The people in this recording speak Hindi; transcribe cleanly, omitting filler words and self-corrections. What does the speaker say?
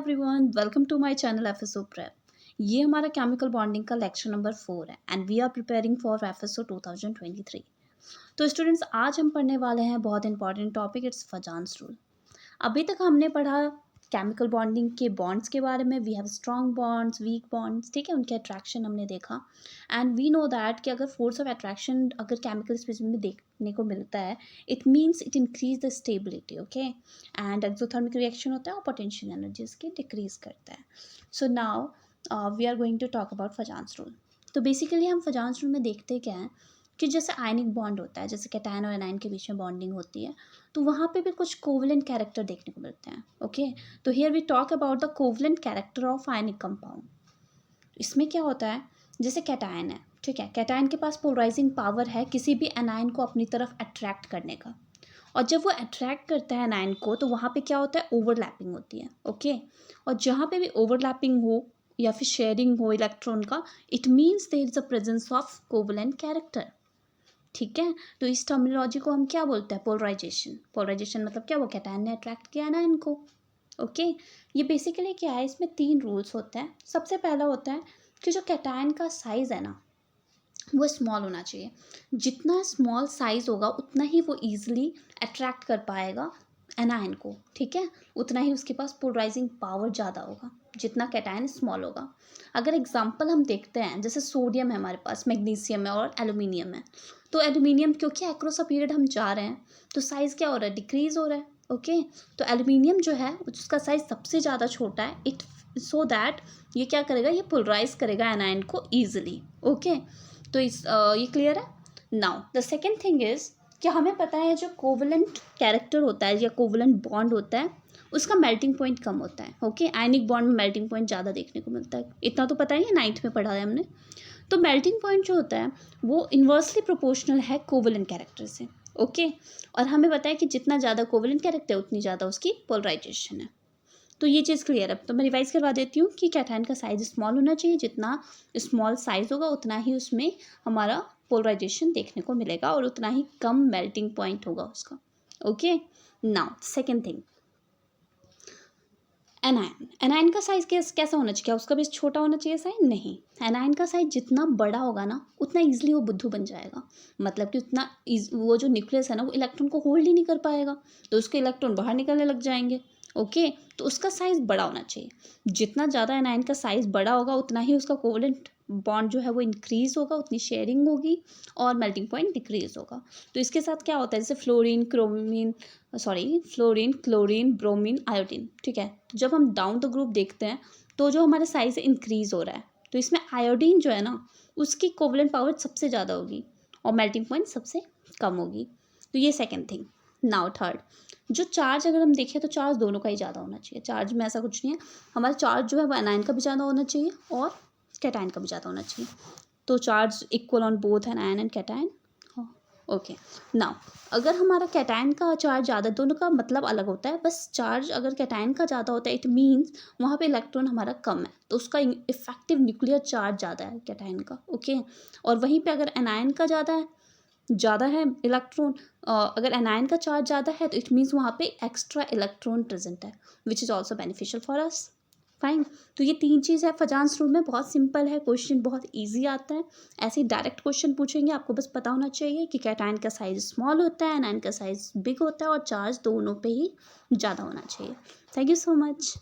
Everyone, welcome to my channel FSO prep. ये हमारा केमिकल बॉन्डिंग का लेक्चर नंबर 4 है and we are preparing for FSO 2023। तो स्टूडेंट्स, आज हम पढ़ने वाले हैं बहुत important topic, it's Fajans rule. अभी तक हमने पढ़ा केमिकल बॉन्डिंग के बॉन्ड्स के बारे में। We have strong bonds, weak bonds, ठीक है, उनके अट्रैक्शन हमने देखा। एंड वी नो दैट कि अगर फोर्स ऑफ अट्रैक्शन अगर केमिकल स्पेस में देखने को मिलता है, it means it increase the stability, okay. And exothermic reaction होता है और पोटेंशियल एनर्जी इसकी डिक्रीज करता है। So now we are going to talk about Fajans rule. तो बेसिकली हम फजान्स रूल में देखते क्या हैं कि जैसे आयनिक बॉन्ड होता है, जैसे कैटायन और एनायन के बीच में बॉन्डिंग होती है, तो वहाँ पे भी कुछ कोवलेंट कैरेक्टर देखने को मिलते हैं, ओके। तो here we talk about the covalent character of ionic compound. इसमें क्या होता है, जैसे कैटायन है, ठीक है, कैटायन के पास पोलराइजिंग पावर है किसी भी एनायन को अपनी तरफ अट्रैक्ट करने का, और जब वो अट्रैक्ट करता है एनायन को तो वहाँ पे क्या होता है, ओवरलैपिंग होती है, ओके। और जहाँ पे भी ओवरलैपिंग हो या फिर शेयरिंग हो इलेक्ट्रॉन का, it means there is a presence of covalent character, ठीक है। तो इस टर्मिनोलॉजी को हम क्या बोलते हैं, पोलराइजेशन। पोलराइजेशन मतलब क्या, वो कैटायन ने अट्रैक्ट किया ना इनको, ओके। ये बेसिकली क्या है, इसमें 3 रूल्स होते हैं। सबसे पहला होता है कि जो कैटायन का साइज़ है ना, वो स्मॉल होना चाहिए। जितना स्मॉल साइज़ होगा उतना ही वो ईजिली अट्रैक्ट कर पाएगा एनायन को, ठीक है। उतना ही उसके पास पोलराइजिंग पावर ज़्यादा होगा जितना कैटायन स्मॉल होगा। अगर एग्जांपल हम देखते हैं, जैसे सोडियम है हमारे पास, मैग्नीशियम है और एल्यूमिनियम है। तो एल्यूमिनियम क्योंकि एक्रोस अ पीरियड हम जा रहे हैं तो साइज़ क्या हो रहा है, डिक्रीज़ हो रहा है, ओके। तो एल्यूमिनियम जो है उसका साइज़ सबसे ज़्यादा छोटा है, इट सो दैट ये क्या करेगा, ये पोलराइज करेगा एनायन को ईजिली, ओके। तो ये क्लियर है। Now the second thing is कि हमें पता है जो कोवलेंट कैरेक्टर होता है या कोवलेंट बॉन्ड होता है उसका मेल्टिंग पॉइंट कम होता है, ओके। आयनिक बॉन्ड में मेल्टिंग पॉइंट ज़्यादा देखने को मिलता है, इतना तो पता ही है, 9th में पढ़ा है हमने। तो मेल्टिंग पॉइंट जो होता है वो इन्वर्सली प्रोपोर्शनल है कोवलेंट कैरेक्टर से, ओके। और हमें पता है कि जितना ज़्यादा कोवलेंट कैरेक्टर है उतनी ज़्यादा उसकी पोलराइजेशन है। तो ये चीज़ क्लियर है। तो मैं रिवाइज करवा देती हूँ कि कैटायन का साइज़ स्मॉल होना चाहिए, जितना स्मॉल साइज़ होगा उतना ही उसमें हमारा पोलराइजेशन देखने को मिलेगा और उतना ही कम मेल्टिंग पॉइंट होगा उसका, okay. Now second thing, anion. Anion का साइज़ कैसा होना चाहिए, क्या उसका भी छोटा होना चाहिए साइज? नहीं, एनायन का साइज़ जितना बड़ा होगा ना उतना ईजिली वो बुद्धू बन जाएगा। मतलब कि उतना वो जो न्यूक्लियस है ना वो इलेक्ट्रॉन को होल्ड ही नहीं कर पाएगा, तो उसके इलेक्ट्रॉन बाहर निकलने लग जाएंगे, ओके। तो उसका साइज़ बड़ा होना चाहिए। जितना ज़्यादा एनायन का साइज़ बड़ा होगा उतना ही उसका कोवलेंट बॉन्ड जो है वो इंक्रीज़ होगा, उतनी शेयरिंग होगी और मेल्टिंग पॉइंट डिक्रीज़ होगा। तो इसके साथ क्या होता है, जैसे फ्लोरीन, क्लोरीन, ब्रोमीन, आयोडीन, ठीक है। तो जब हम डाउन द ग्रुप देखते हैं तो जो हमारे साइज इंक्रीज़ हो रहा है, तो इसमें आयोडीन जो है ना उसकी कोवलेंट पावर सबसे ज़्यादा होगी और मेल्टिंग पॉइंट सबसे कम होगी। तो ये सेकेंड थिंग। नाउ थर्ड, जो चार्ज अगर हम देखें तो चार्ज दोनों का ही ज़्यादा होना चाहिए। चार्ज में ऐसा कुछ नहीं है, हमारा चार्ज जो है वो एनायन का भी ज़्यादा होना चाहिए और कैटायन का भी ज़्यादा होना चाहिए। तो charge equal on both anion and cation, okay. Now अगर हमारा कैटायन का चार्ज ज़्यादा, दोनों का मतलब अलग होता है, बस चार्ज अगर कैटायन का ज़्यादा होता है इट मीन्स वहाँ पे इलेक्ट्रॉन हमारा कम है, तो उसका इफेक्टिव न्यूक्लियर चार्ज ज़्यादा है कैटायन का, ओके। और वहीं पे अगर एनायन का ज़्यादा है इलेक्ट्रॉन, अगर एनायन का चार्ज ज़्यादा है तो इट मीन्स वहाँ पे एक्स्ट्रा इलेक्ट्रॉन प्रेजेंट है, which is also beneficial for us, fine. तो ये 3 चीज़ है फजान्स रूल में, बहुत सिंपल है, क्वेश्चन बहुत इजी आता है। ऐसे ही डायरेक्ट क्वेश्चन पूछेंगे, आपको बस पता होना चाहिए कि कैटायन का साइज़ स्मॉल होता है, एनायन का साइज़ बिग होता है और चार्ज दोनों पे ही ज़्यादा होना चाहिए। Thank you so much.